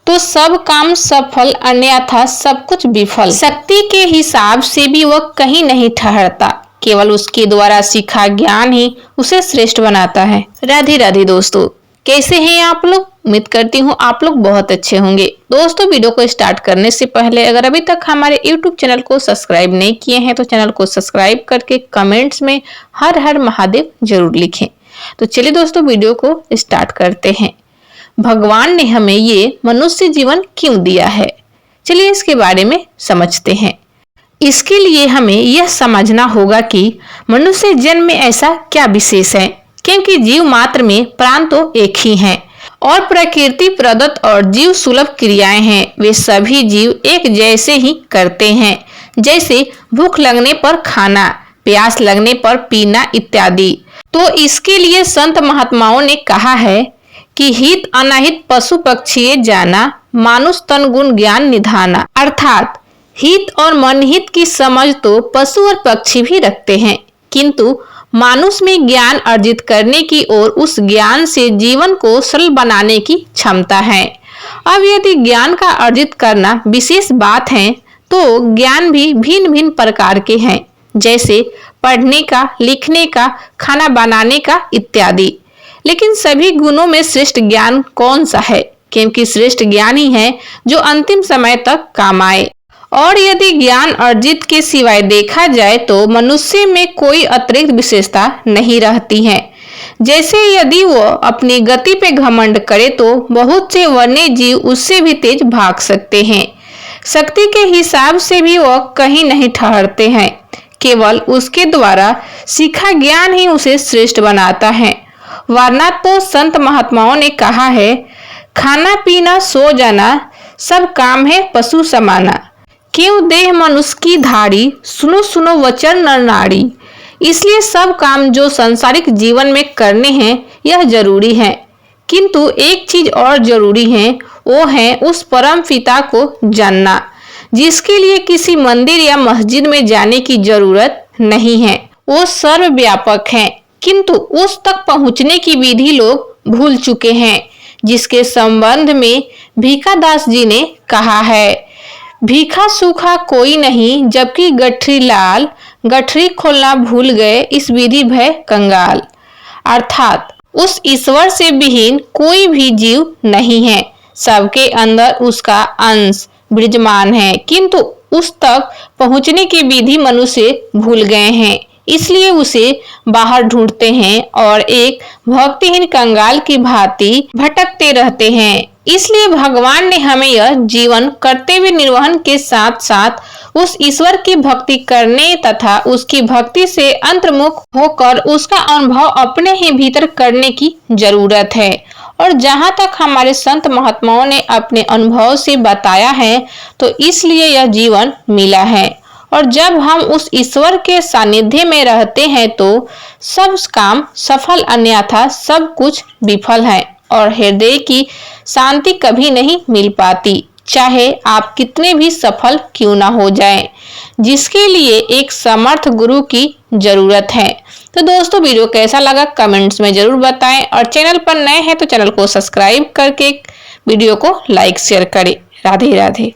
तो सब काम सफल, अन्यथा सब कुछ विफल। शक्ति के हिसाब से भी वह कहीं नहीं ठहरता, केवल उसके द्वारा सीखा ज्ञान ही उसे श्रेष्ठ बनाता है। राधे राधे दोस्तों, कैसे हैं आप लोग? उम्मीद करती हूँ आप लोग बहुत अच्छे होंगे। दोस्तों, वीडियो को स्टार्ट करने से पहले अगर अभी तक हमारे YouTube चैनल को सब्सक्राइब नहीं किए हैं तो चैनल को सब्सक्राइब करके कमेंट्स में हर हर महादेव जरूर लिखें। तो चलिए दोस्तों, वीडियो को स्टार्ट करते हैं। भगवान ने हमें ये मनुष्य जीवन क्यों दिया है, चलिए इसके बारे में समझते हैं। इसके लिए हमें यह समझना होगा कि मनुष्य जन्म में ऐसा क्या विशेष है, क्योंकि जीव मात्र में प्राण तो एक ही हैं और प्रकृति प्रदत्त और जीव सुलभ क्रियाएं हैं वे सभी जीव एक जैसे ही करते हैं, जैसे भूख लगने पर खाना, प्यास लगने पर पीना इत्यादि। तो इसके लिए संत महात्माओं ने कहा है कि हित अनहित पशु पक्षी जाना, मानुष तन गुण ज्ञान निधाना। अर्थात हित और मनहित की समझ तो पशु और पक्षी भी रखते हैं, किंतु मानुष में ज्ञान अर्जित करने की और उस ज्ञान से जीवन को सरल बनाने की क्षमता है। अब यदि ज्ञान का अर्जित करना विशेष बात है तो ज्ञान भी भिन्न भिन्न प्रकार के हैं, जैसे पढ़ने का, लिखने का, खाना बनाने का इत्यादि। लेकिन सभी गुणों में श्रेष्ठ ज्ञान कौन सा है? क्योंकि श्रेष्ठ ज्ञान ही है जो अंतिम समय तक काम आए। और यदि ज्ञान अर्जित के सिवाय देखा जाए तो मनुष्य में कोई अतिरिक्त विशेषता नहीं रहती है। जैसे यदि वो अपनी गति पे घमंड करे तो बहुत से वन्य जीव उससे भी तेज भाग सकते हैं। शक्ति के हिसाब से भी वह कहीं नहीं ठहरते हैं, केवल उसके द्वारा सीखा ज्ञान ही उसे श्रेष्ठ बनाता है। वरना तो संत महात्माओं ने कहा है, खाना पीना सो जाना सब काम है पशु समाना, क्यों देह मनुष्य की धारी, सुनो सुनो वचन नर नारी। इसलिए सब काम जो सांसारिक जीवन में करने हैं यह जरूरी है, किंतु एक चीज और जरूरी है, वो है उस परम पिता को जानना, जिसके लिए किसी मंदिर या मस्जिद में जाने की जरूरत नहीं है। वो सर्वव्यापक है, किंतु उस तक पहुंचने की विधि लोग भूल चुके हैं, जिसके संबंध में भीखादास जी ने कहा है, भीखा सूखा कोई नहीं जबकि गठरी लाल, गठरी खोलना भूल गए इस विधि भय कंगाल। अर्थात उस ईश्वर से विहीन कोई भी जीव नहीं है, सबके अंदर उसका अंश विराजमान है, किंतु उस तक पहुंचने की विधि मनुष्य भूल गए हैं, इसलिए उसे बाहर ढूंढते हैं और एक भक्तिहीन कंगाल की भांति भटकते रहते हैं। इसलिए भगवान ने हमें यह जीवन कर्तव्य निर्वहन के साथ साथ उस ईश्वर की भक्ति करने तथा उसकी भक्ति से अंतर्मुख होकर उसका अनुभव अपने ही भीतर करने की जरूरत है। और जहाँ तक हमारे संत महात्माओं ने अपने अनुभव से बताया है तो इसलिए यह जीवन मिला है। और जब हम उस ईश्वर के सानिध्य में रहते हैं तो सब काम सफल, अन्यथा सब कुछ विफल है और हृदय की शांति कभी नहीं मिल पाती, चाहे आप कितने भी सफल क्यों ना हो जाएं, जिसके लिए एक समर्थ गुरु की जरूरत है। तो दोस्तों, वीडियो कैसा लगा कमेंट्स में जरूर बताएं और चैनल पर नए हैं तो चैनल को सब्सक्राइब करके वीडियो को लाइक शेयर करें। राधे राधे।